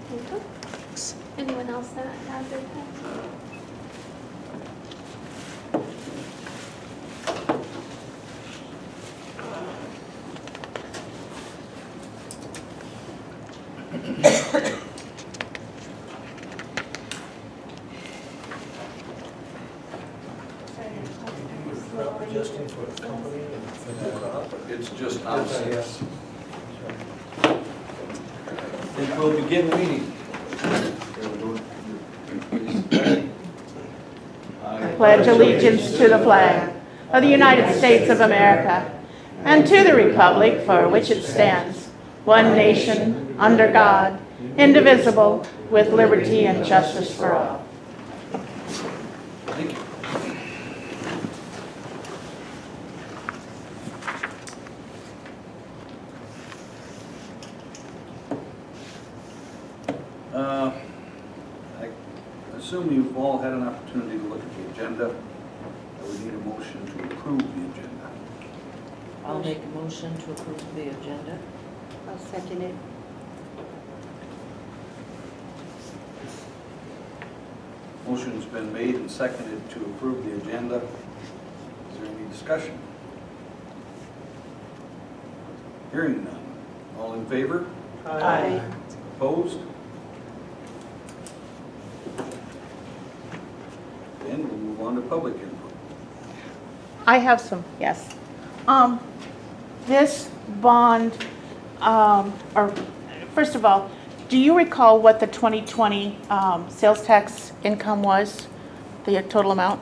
Thank you. Anyone else that has their pen? Adjusting for the company and It's just Alcester. yes. Then we'll begin the meeting. Pledge allegiance to the flag of the United States of America and to the republic for which it stands, one nation, under God, indivisible, with liberty and justice for all. Thank you. I assume you've all had an opportunity to look at the agenda. I would need a motion to approve the agenda. I'll make a motion to approve the agenda. I'll second it. Motion's been made and seconded to approve the agenda. Is there any discussion? Hearing none. All in favor? Aye. Opposed? Then we'll move on to public input. I have some, yes. This bond, or first of all, do you recall what the 2020 sales tax income was, the total amount?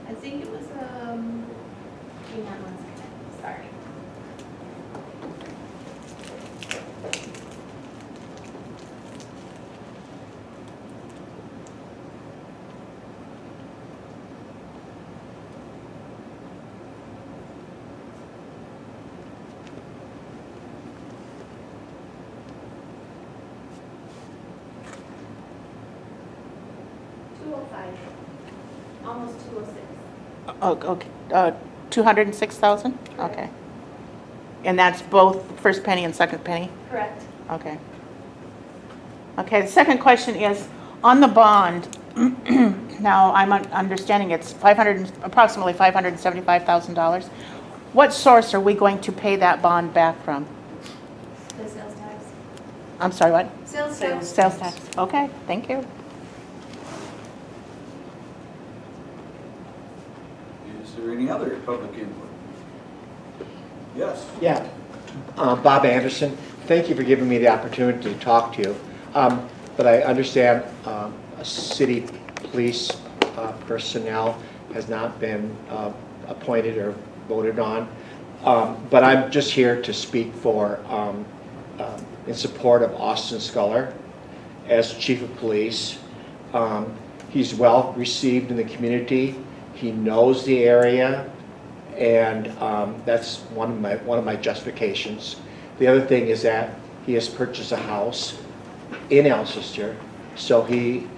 I think it was, hang on one second, sorry. Almost 206. Oh, okay, 206,000? Okay. And that's both first penny and second penny? Correct. Okay. Okay, the second question is, on the bond, now I'm understanding it's approximately $575,000. What source are we going to pay that bond back from? The sales tax. I'm sorry, what? Sales tax. Sales tax. Okay, thank you. Is there any other public input? Yes. Yeah, Bob Anderson, thank you for giving me the opportunity to talk to you. But I understand a city police personnel has not been appointed or voted on. But I'm just here to speak for, in support of Austin Sculler as chief of police. He's well received in the community. He knows the area, and that's one of my justifications. The other thing is that he has purchased a house in Alcester, so he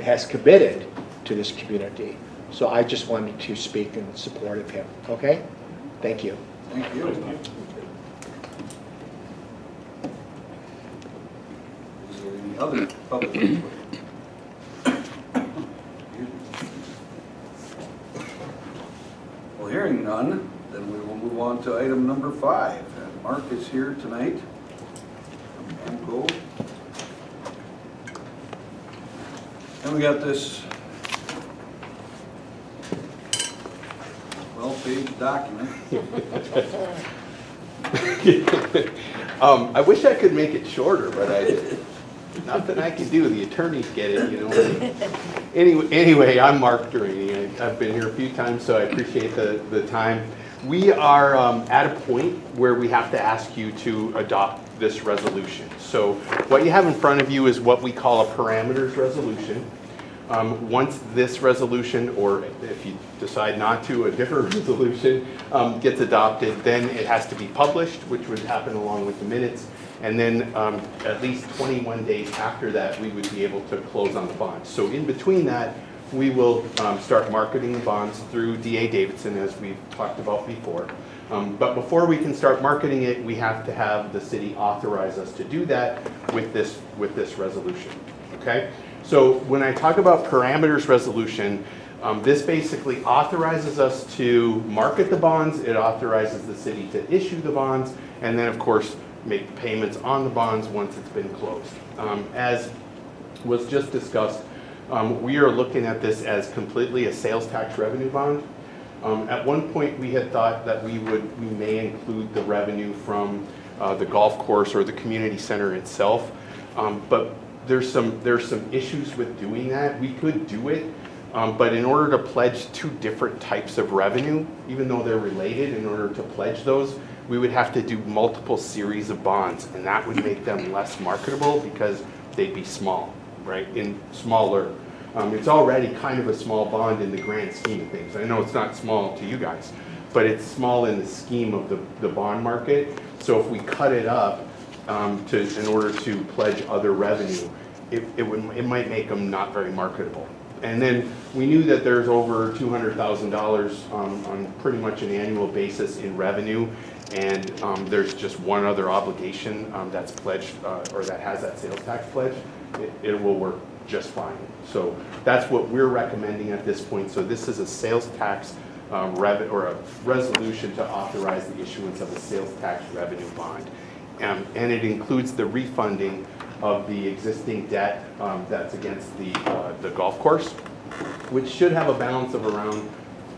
has committed to this community. So I just wanted to speak in support of him. Okay? Thank you. Thank you. Is there any other public input? Well, hearing none, then we will move on to item number 5. And Mark is here tonight from AMCO. And we got this well-paged document. I wish I could make it shorter, but nothing I can do. The attorneys get it, you know. Anyway, I'm Mark Duraney. I've been here a few times, so I appreciate the time. We are at a point where we have to ask you to adopt this resolution. So what you have in front of you is what we call a parameters resolution. Once this resolution, or if you decide not to, a different resolution gets adopted, then it has to be published, which would happen along with the minutes. And then at least 21 days after that, we would be able to close on the bonds. So in between that, we will start marketing the bonds through DA Davidson, as we've talked about before. But before we can start marketing it, we have to have the city authorize us to do that with this resolution, okay? So when I talk about parameters resolution, this basically authorizes us to market the bonds, it authorizes the city to issue the bonds, and then of course make payments on the bonds once it's been closed. As was just discussed, we are looking at this as completely a sales tax revenue bond. At one point we had thought that we may include the revenue from the golf course or the community center itself, but there's some issues with doing that. We could do it, but in order to pledge two different types of revenue, even though they're related, in order to pledge those, we would have to do multiple series of bonds, and that would make them less marketable because they'd be small, right? Smaller. It's already kind of a small bond in the grand scheme of things. I know it's not small to you guys, but it's small in the scheme of the bond market. So if we cut it up in order to pledge other revenue, it might make them not very marketable. And then we knew that there's over $200,000 on pretty much an annual basis in revenue, and there's just one other obligation that's pledged or that has that sales tax pledge. It will work just fine. So that's what we're recommending at this point. So this is a sales tax or a resolution to authorize the issuance of a sales tax revenue bond. And it includes the refunding of the existing debt that's against the golf course, which should have a balance of around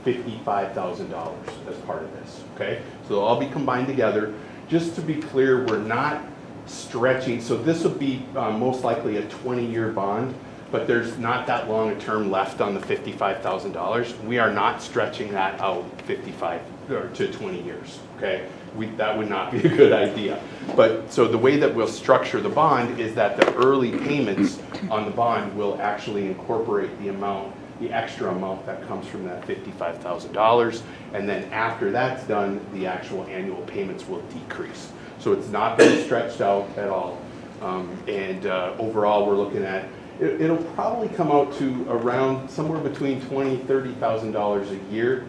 $55,000 as part of this, okay? So they'll all be combined together. Just to be clear, we're not stretching, so this would be most likely a 20-year bond, but there's not that long a term left on the $55,000. We are not stretching that out 55 or to 20 years, okay? That would not be a good idea. But so the way that we'll structure the bond is that the early payments on the bond will actually incorporate the extra amount that comes from that $55,000. And then after that's done, the actual annual payments will decrease. So it's not being stretched out at all. Overall, we're looking at, it'll probably come out to around somewhere between $20,000, $30,000 a year.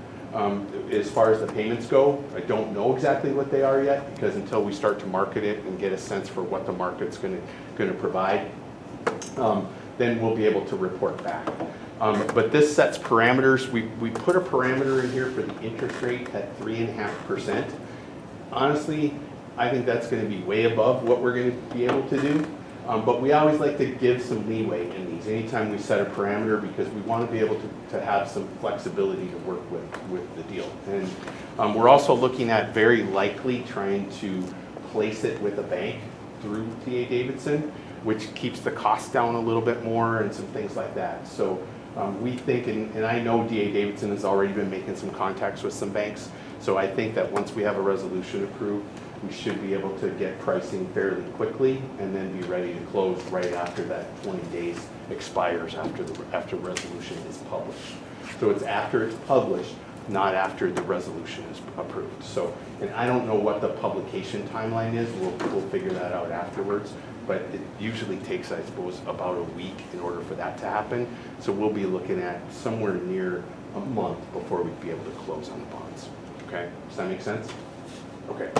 As far as the payments go, I don't know exactly what they are yet, because until we start to market it and get a sense for what the market's going to provide, then we'll be able to report back. But this sets parameters. We put a parameter in here for the interest rate at 3.5%. Honestly, I think that's going to be way above what we're going to be able to do. But we always like to give some leeway in these anytime we set a parameter, because we want to be able to have some flexibility to work with the deal. And we're also looking at very likely trying to place it with a bank through DA Davidson, which keeps the cost down a little bit more and some things like that. So we think, and I know DA Davidson has already been making some contacts with some banks, so I think that once we have a resolution approved, we should be able to get pricing fairly quickly and then be ready to close right after that 20 days expires after resolution is published. So it's after it's published, not after the resolution is approved. So, and I don't know what the publication timeline is. We'll figure that out afterwards. But it usually takes, I suppose, about a week in order for that to happen. So we'll be looking at somewhere near a month before we'd be able to close on the bonds. Okay, does that make sense? Okay.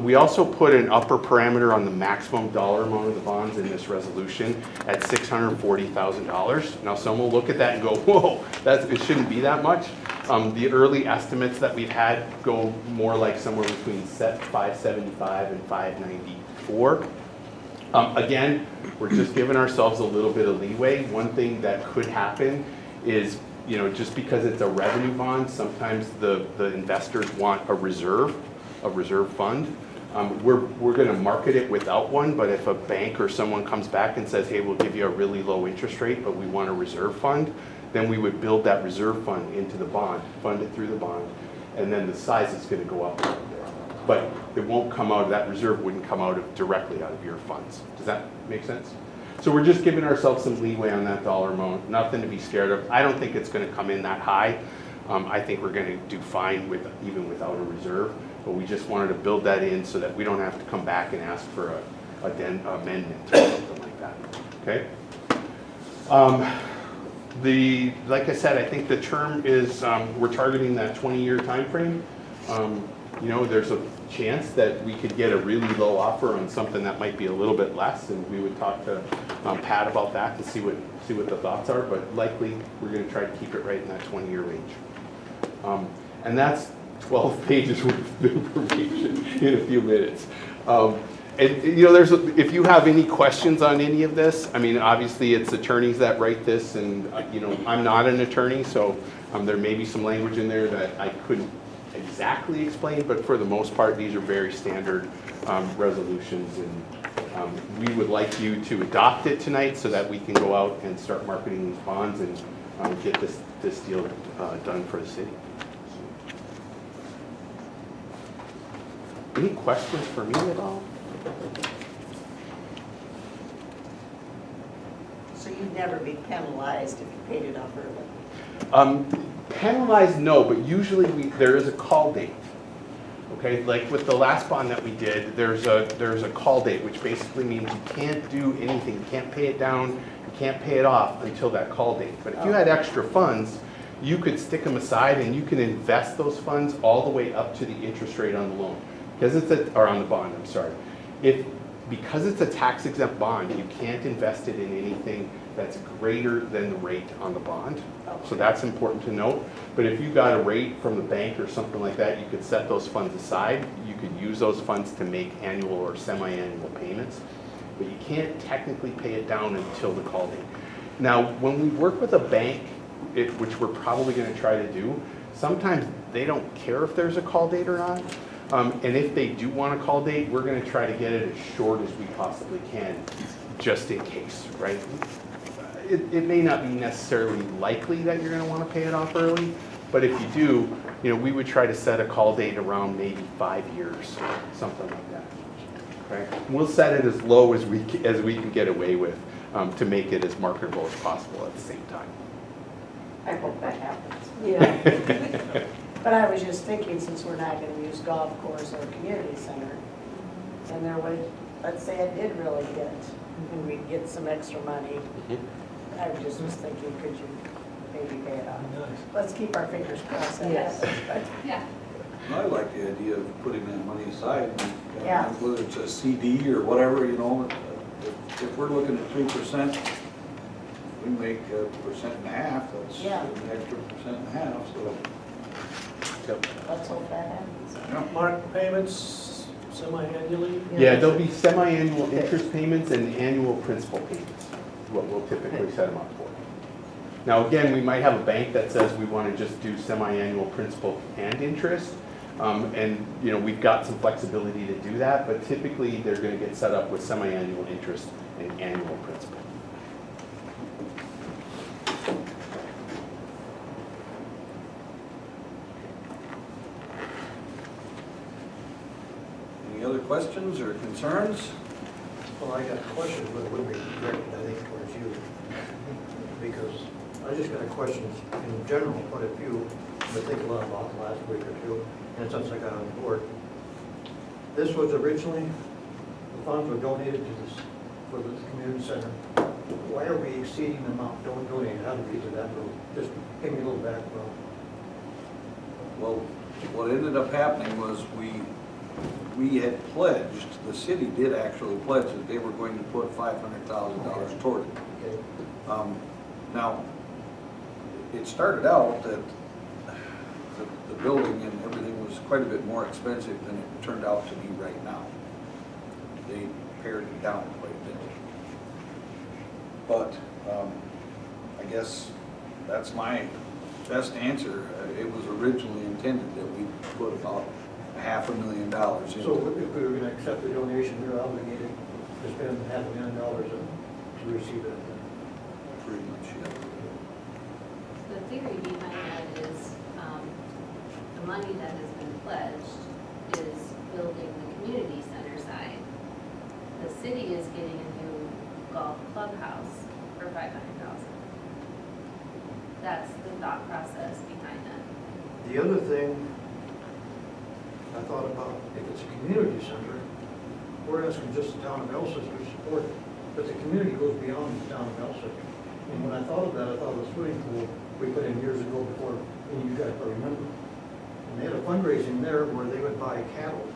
We also put an upper parameter on the maximum dollar amount of the bonds in this resolution at $640,000. Now someone will look at that and go, whoa, it shouldn't be that much. The early estimates that we've had go more like somewhere between $575 and $594. Again, we're just giving ourselves a little bit of leeway. One thing that could happen is, just because it's a revenue bond, sometimes the investors want a reserve fund. We're going to market it without one, but if a bank or someone comes back and says, hey, we'll give you a really low interest rate, but we want a reserve fund, then we would build that reserve fund into the bond, fund it through the bond, and then the size is going to go up. but it won't come out, that reserve wouldn't come out of, directly out of your funds. Does that make sense? So we're just giving ourselves some leeway on that dollar amount, nothing to be scared of. I don't think it's gonna come in that high. I think we're gonna do fine with, even without a reserve, but we just wanted to build that in so that we don't have to come back and ask for a amendment or something like that, okay? Like I said, I think the term is, we're targeting that 20-year timeframe. You know, there's a chance that we could get a really low offer on something that might be a little bit less, and we would talk to Pat about that to see what the thoughts are, but likely we're gonna try to keep it right in that 20-year range. And that's 12 pages worth of information in a few minutes. And you know, if you have any questions on any of this, I mean, obviously it's attorneys that write this, and you know, I'm not an attorney, so there may be some language in there that I couldn't exactly explain, but for the most part, these are very standard resolutions, and we would like you to adopt it tonight so that we can go out and start marketing these bonds and get this deal done for the city. Any questions for me at all? So you'd never be penalized if you paid it off early? Penalized, no, but usually there is a call date. Okay, like with the last bond that we did, there's a call date, which basically means you can't do anything, you can't pay it down, you can't pay it off until that call date. But if you had extra funds, you could stick them aside and you can invest those funds all the way up to the interest rate on the loan. Because or on the bond, I'm sorry. Because it's a tax exempt bond, you can't invest it in anything that's greater than the rate on the bond. So that's important to note. But if you got a rate from the bank or something like that, you could set those funds aside. You could use those funds to make annual or semi-annual payments. But you can't technically pay it down until the call date. Now, when we work with a bank, which we're probably going to try to do, sometimes they don't care if there's a call date or not. And if they do want a call date, we're going to try to get it as short as we possibly can, just in case, right? It may not be necessarily likely that you're going to want to pay it off early, but if you do, you know, we would try to set a call date around maybe 5 years, something like that. Okay? We'll set it as low as we can get away with to make it as marketable as possible at the same time. I hope that happens. Yeah. But I was just thinking, since we're not gonna use golf course or community center, and there was, let's say it did really hit, and we'd get some extra money, I just was thinking, could you maybe pay it off? Nice. Let's keep our fingers crossed. that Yes. happens, but- Yeah. I like the idea of putting that money aside, Yeah. whether it's a CD or whatever, you know. If we're looking at 3%, we make 1.5%, that's Yeah. an extra 1.5%, so. Let's hope that happens. Mark, payments semi-annually? Yeah, there'll be semi-annual interest payments and annual principal payments, is what we'll typically set them up for. Now, again, we might have a bank that says we want to just do semi-annual principal and interest. And, you know, we've got some flexibility to do that, but typically they're going to get set up with semi-annual interest and annual principal. Any other questions or concerns? Well, I got a question, but it would be directed, I think, towards you. Because I just got a question in general point of view, I think a lot about the last week or two, and since I got on board. This was originally, the funds were donated to this, for the community center. Why are we exceeding the amount donated? How did we do that? Just give me a little background. Well, what ended up happening was we had pledged, the city did actually pledge that they were going to put $500,000 toward it. Okay. Now, it started out that the building and everything was quite a bit more expensive than it turned out to be right now. They pared it down quite a bit. But I guess that's my best answer. It was originally intended that we put about $500,000 into So it. if we were gonna accept the donation, we were obligated to spend $500,000 to receive it. Pretty much, yeah. The theory behind that is, the money that has been pledged is building the community center side. The city is getting a new golf clubhouse for $500,000. That's the thought process behind that. The other thing I thought about, if it's a community center, we're asking just the town of Alcester to support it. But the community goes beyond the town of Alcester. And when I thought of that, I thought of the swimming pool we put in years ago before any of you guys probably remember. And they had a fundraising there where they would buy cattle.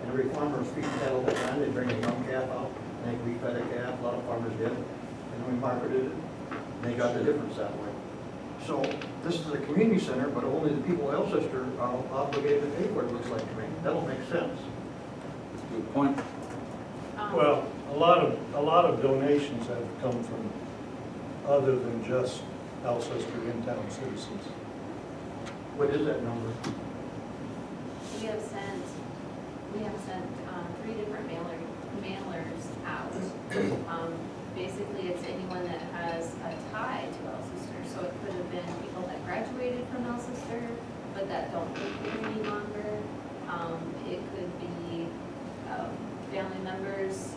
And every farmer would feed cattle that time, they'd bring a young calf out, and they refed a calf, a lot of farmers did. And we marketed it, and they got the difference that way. So this is a community center, but only the people of Alcester are obligated to pay for it, looks like to me. That'll make sense. Good point. Well, a lot of donations have come from other than just Alcester in-town citizens. What is that number? We have sent 3 different mailers out. Basically, it's anyone that has a tie to Alcester, so it could have been people that graduated from Alcester, but that don't live here any longer. It could be family members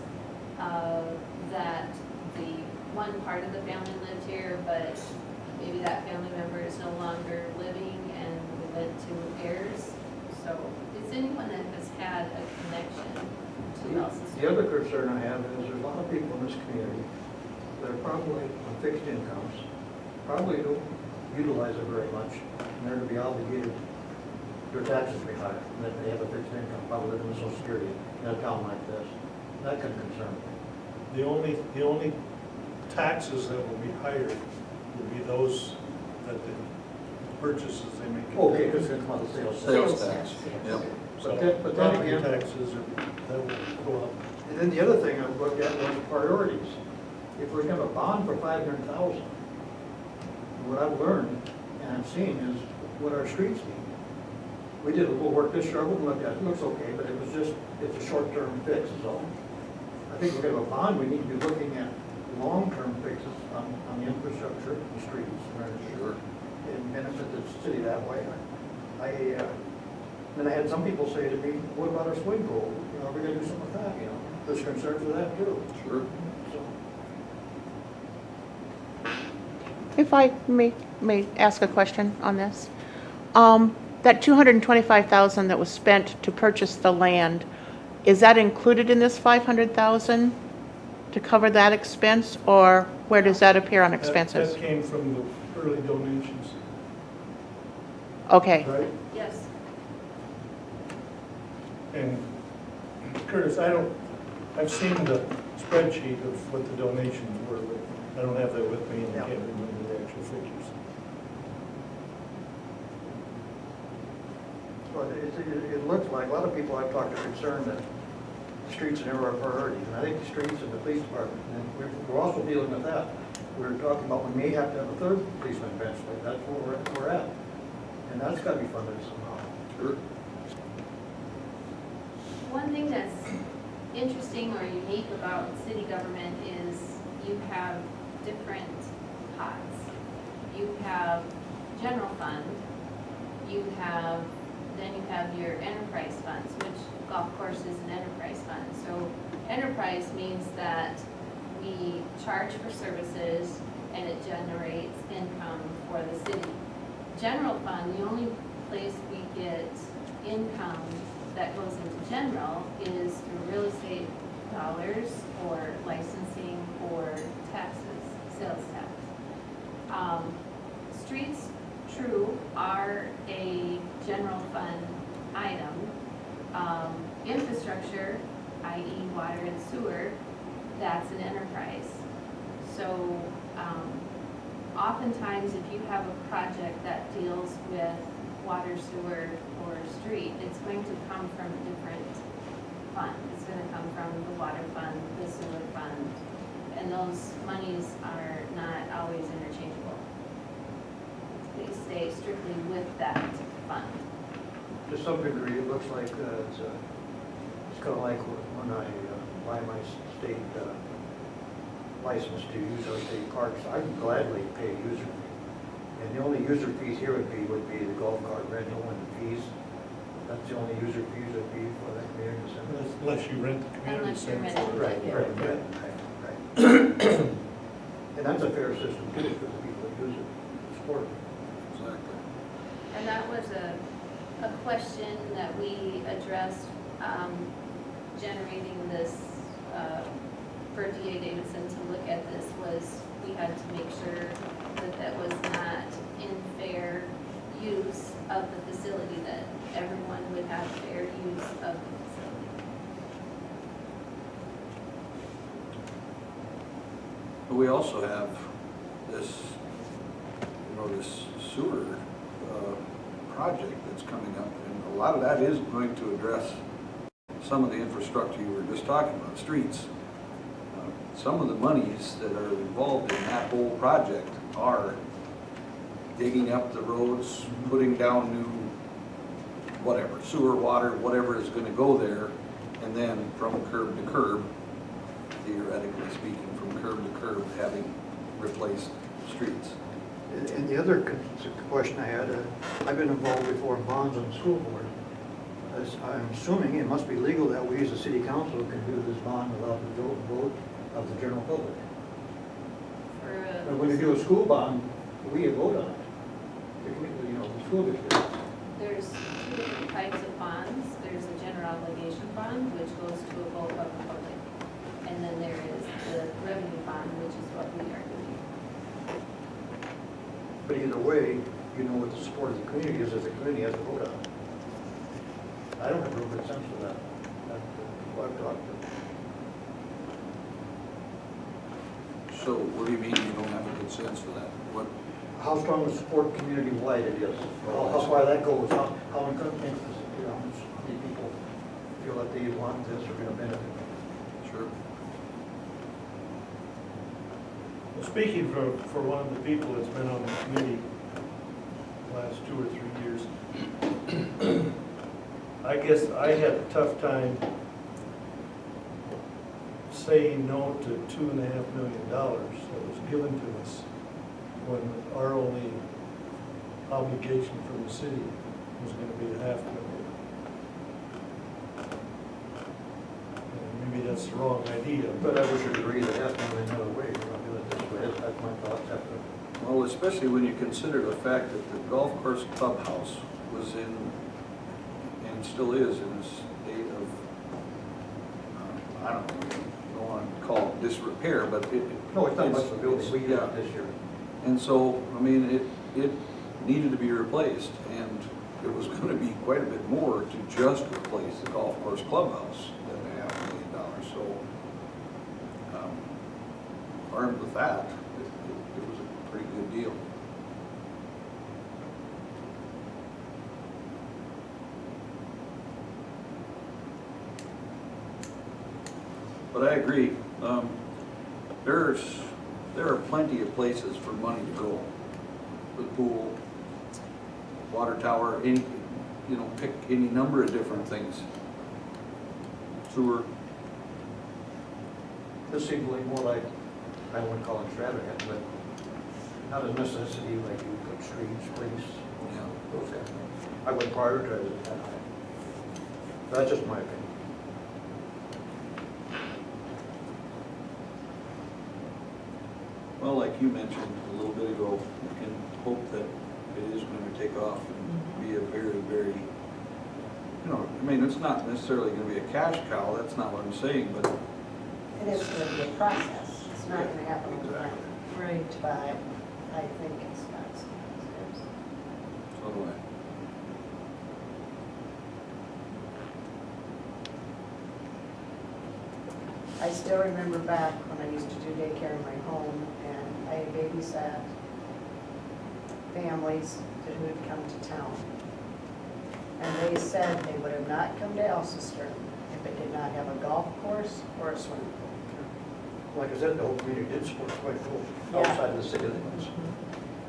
that the one part of the family lived here, but maybe that family member is no longer living and we went to heirs. So it's anyone that has had a connection to Alcester. The other concern I have is there's a lot of people in this community that are probably on fixed incomes, probably don't utilize it very much, and they're to be obligated, their taxes to be higher, and that they have a fixed income, probably living in Social Security in a town like this. That could concern me. The only taxes that will be higher will be those that the purchases they make. Okay, because it's about the sales. Sales tax, yeah. But then Property again, taxes, that will go up. and then the other thing I looked at was priorities. If we're gonna have a bond for 500,000, what I've learned and I've seen is what our streets need. We did a little work this year, I wouldn't look at it, it looks okay, but it was just, it's a short-term fix is all. I think if we're gonna have a bond, we need to be looking at long-term fixes on the infrastructure, the streets, Sure. and benefit the city that way. Then I had some people say to me, what about our swimming pool? You know, are we gonna do something with that, you know? There's concerns with that too. Sure. So, If I may ask a question on this. That $225,000 that was spent to purchase the land, is that included in this $500,000 to cover that expense, or where does that appear on expenses? That came from the early donations, Okay, right? Yes. And Curtis, I've seen the spreadsheet of what the donations were, but I don't have that with me and I can't remember the actual figures. but it looks like, a lot of people I've talked to are concerned that streets are never a priority. And I think the streets and the police department, and we're also dealing with that. We're talking about we may have to have a third policeman eventually. That's where we're at. And that's got to be funded somehow. Sure. One thing that's interesting or unique about city government is you have different pots. You have general fund, then you have your enterprise funds, which golf course is an enterprise fund. So enterprise means that we charge for services and it generates income for the city. General fund, the only place we get income that goes into general is through real estate dollars or licensing or taxes, sales tax. Streets, true, are a general fund item. Infrastructure, i.e. water and sewer, that's an enterprise. So oftentimes if you have a project that deals with water, sewer, or street, it's going to come from a different fund. It's going to come from the water fund, the sewer fund, and those monies are not always interchangeable. They stay strictly with that fund. To some degree, it looks like it's kind of like when I buy my state license to use our state parks, I would gladly pay a user fee. And the only user fees here would be the golf cart rental and the fees. That's the only user fees that be for that community center. Unless you rent the community Unless you're center. renting. Right, Yeah. right. And that's a fair system too, for the people that use it, sport. Exactly. And that was a question that we addressed, generating this, for DA Davidson to look at this, was we had to make sure that that was not unfair use of the facility, that everyone would have fair use of the facility. But we also have this, this sewer project that's coming up, and a lot of that is going to address some of the infrastructure you were just talking about, streets. Some of the monies that are involved in that whole project are digging up the roads, putting down new, whatever, sewer, water, whatever is gonna go there, and then from curb to curb, theoretically speaking, from curb to curb, having replaced streets. And the other question I had, I've been involved before in bonds on the school board. I'm assuming it must be legal that we as a city council can do this bond without the vote of the general public. But when you do a school bond, we vote on it. The school district. There's two different types of bonds. There's a general obligation bond, which goes to a vote of the public. And then there is the revenue bond, which is what we are doing. But either way, you know what the support of the community is, if the community has to vote on it. I don't have a real good sense of that. That's what I've talked to. So what do you mean you don't have a good sense for that? What, How strong the support community-wide it is, how far that goes, how many people feel that they want this or gonna benefit. sure. Well, speaking for one of the people that's been on the committee the last 2 or 3 years, I guess I had a tough time saying no to $2.5 million that was given to us when our only obligation from the city was going to be $500,000. And maybe that's the wrong idea, But I would agree that that's not another way, we're gonna do it this way, that's my thoughts after. Well, especially when you consider the fact that the golf course clubhouse was in, and still is in a state of, I don't want to call it disrepair, but it. No, it's not much of a building, we used yeah. it this year. And so, I mean, it needed to be replaced, and it was going to be quite a bit more to just replace the golf course clubhouse than $500,000. So, armed with that, it was a pretty good deal. But I agree. There are plenty of places for money to go. The pool, water tower, any, pick any number of different things. Sewer. This seems like more like, I wouldn't call it extravagant, but not a necessity like you put streets, police, Yeah. those kind of things. I would prioritize it that high. That's just my opinion. Well, like you mentioned a little bit ago, we can hope that it is going to take off and be a very, very, it's not necessarily going to be a cash cow, that's not what I'm saying, but It is going to be a process. It's not going to happen overnight. Right. But I think it's got some steps. so do I. I still remember back when I used to do daycare in my home, and I babysat families who had come to town. And they said they would have not come to Alcester if it did not have a golf course or a swimming pool. Like I said, the whole community did support quite full Yeah. outside of the city limits.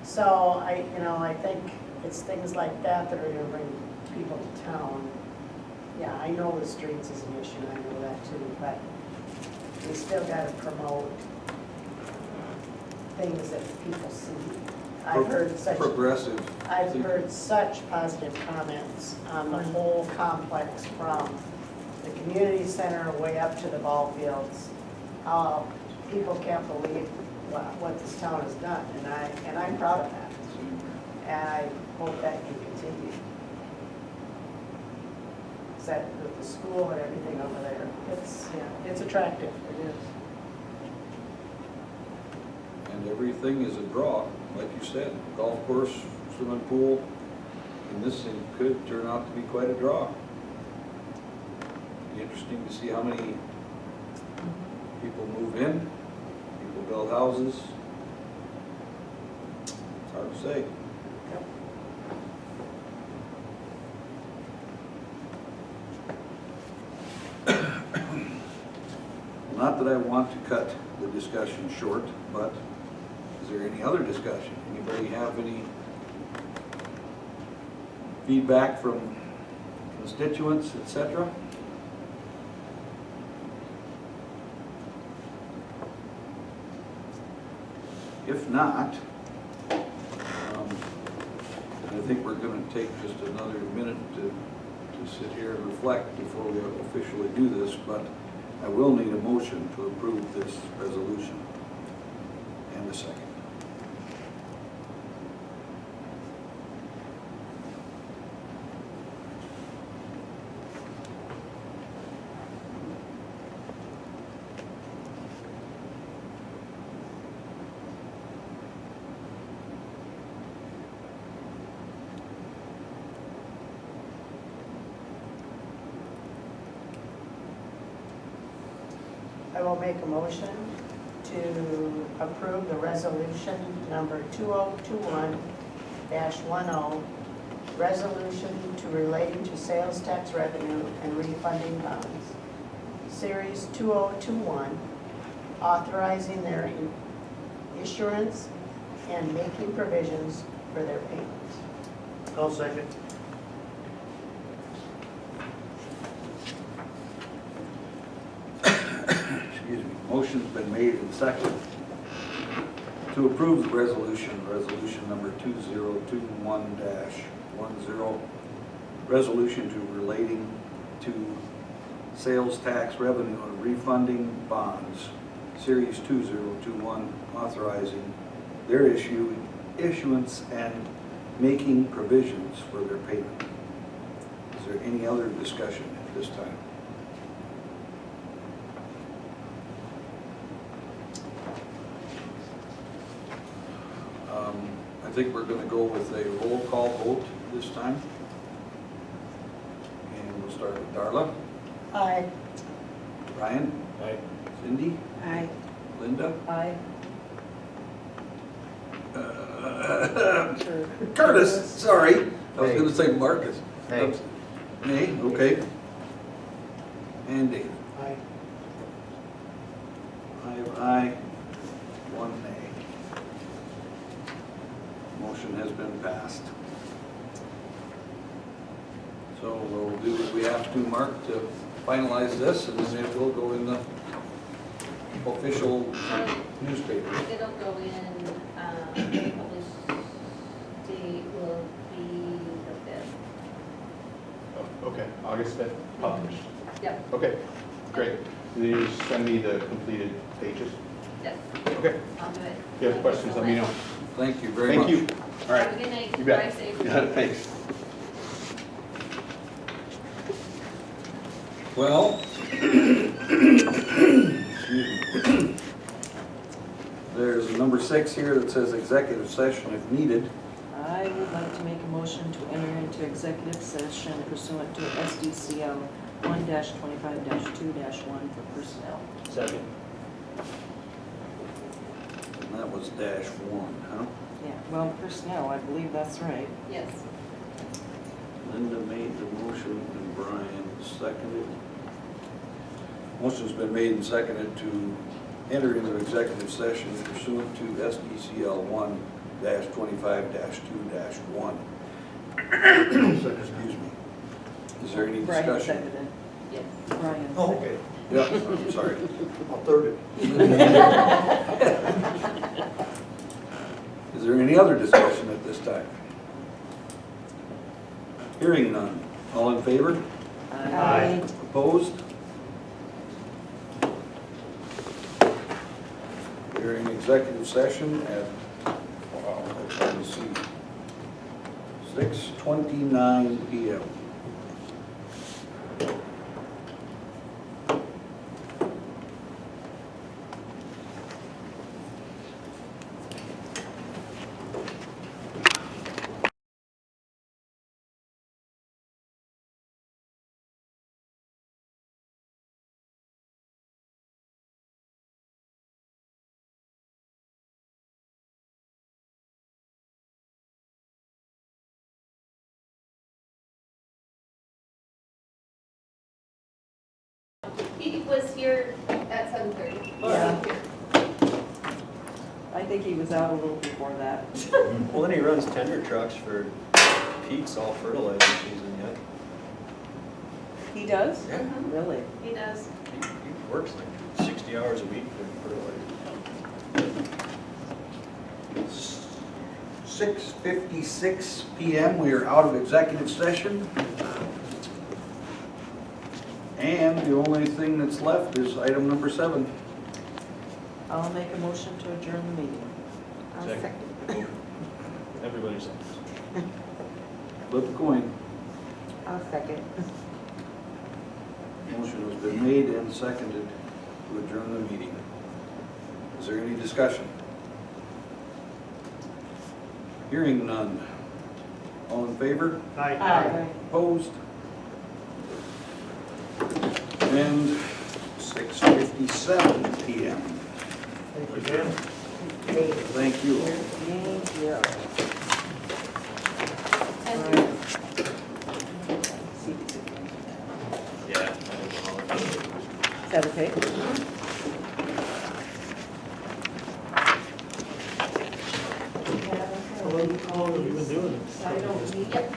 So I think it's things like that that are going to bring people to town. Yeah, I know the streets is an issue, I know that too, but we still got to promote things that people see. I've heard such, progressive. I've heard such positive comments on the whole complex from the community center way up to the ball fields. People can't believe what this town has done, and I'm proud of that. And I hope that can continue. That with the school and everything over there, it's attractive, it is. And everything is a draw, like you said, golf course, swimming pool, and this thing could turn out to be quite a draw. Be interesting to see how many people move in, people build houses. It's hard to say. Not that I want to cut the discussion short, but is there any other discussion? Anybody have any feedback from constituents, etc.? If not, I think we're going to take just another minute to sit here and reflect before we officially do this, but I will need a motion to approve this resolution. And a second. I will make a motion to approve the resolution number 2021-10, resolution to relating to sales tax revenue and refunding bonds. Series 2021, authorizing their issuance and making provisions for their payments. I'll second. Excuse me. Motion's been made and seconded to approve the resolution number 2021-10, resolution to relating to sales tax revenue and refunding bonds, Series 2021, authorizing their issuance and making provisions for their payment. Is there any other discussion at this time? I think we're going to go with a roll call vote this time. And we'll start with Darla. Aye. Ryan? Aye. Cindy? Aye. Linda? Aye. Curtis, sorry. I was Nay. going to say Marcus. Nay. Nay, okay. And Dave? Aye. 5 aye, 1 nay. Motion has been passed. So we'll do what we have to, Mark, to finalize this, and then it will go in the official newspaper. It'll go in, the published date will be the 5th. Oh, okay, August 5th, published. Yep, Okay, great. Will you send me the completed pages? yes, Okay. I'll do it. If you have questions, let me know. Thank you very much. Thank you. All right. Have a good night. You bet. Drive safe. Yeah, thanks. Well, excuse me. There's number 6 here that says executive session if needed. I would like to make a motion to enter into executive session pursuant to SDCL 1-25-2-1 for personnel. Second. And that was -1, huh? Yeah, well, personnel, I believe that's right. Yes. Linda made the motion and Brian seconded. Motion's been made and seconded to enter into executive session pursuant to SDCL 1-25-2-1. Excuse me. Is there any Brian discussion? seconded. Yes. Brian Oh, seconded. okay. Yeah, I'm sorry. I'll third it. Is Is there any other discussion at this time? Hearing none. All in favor? Aye. Opposed? We're in executive session at, wow, let me see, 6:29 PM. He was here at 7:30. Yeah. I think he was out a little before that. Well, then he runs tender trucks for Pete's all fertilizer season yet. He does? Yeah. Really? He does. He works like 60 hours a week for fertilizer. 6:56 PM, we are out of executive session. And the only thing that's left is item number 7. I'll make a motion to adjourn the meeting. Second. Everybody says. Flip a coin. I'll second. Motion has been made and seconded to adjourn the meeting. Is there any discussion? Hearing none. All in favor? Aye. Opposed? And 6:57 PM. Thank you, Dan. Thank you. Thank you. And Yeah. Is that okay? How long have you been doing this? I don't need it.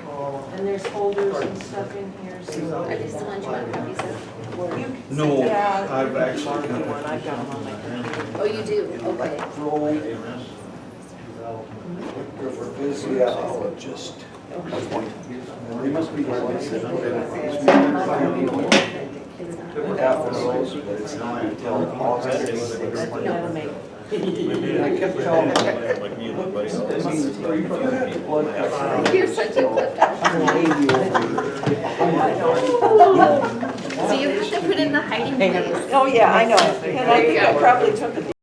And there's folders and stuff in here, so. are they still on you want copies of? You- No, Yeah, I've you can actually mark got it. one. I've got them on my computer. Oh, you do? Okay. Physiologist. They must be half of those, but it's not until August. That'll make. I kept telling them, Like me and my buddy. You're such a flip. So you have to put in the hiding place. Oh, yeah, I know. And I think I probably took a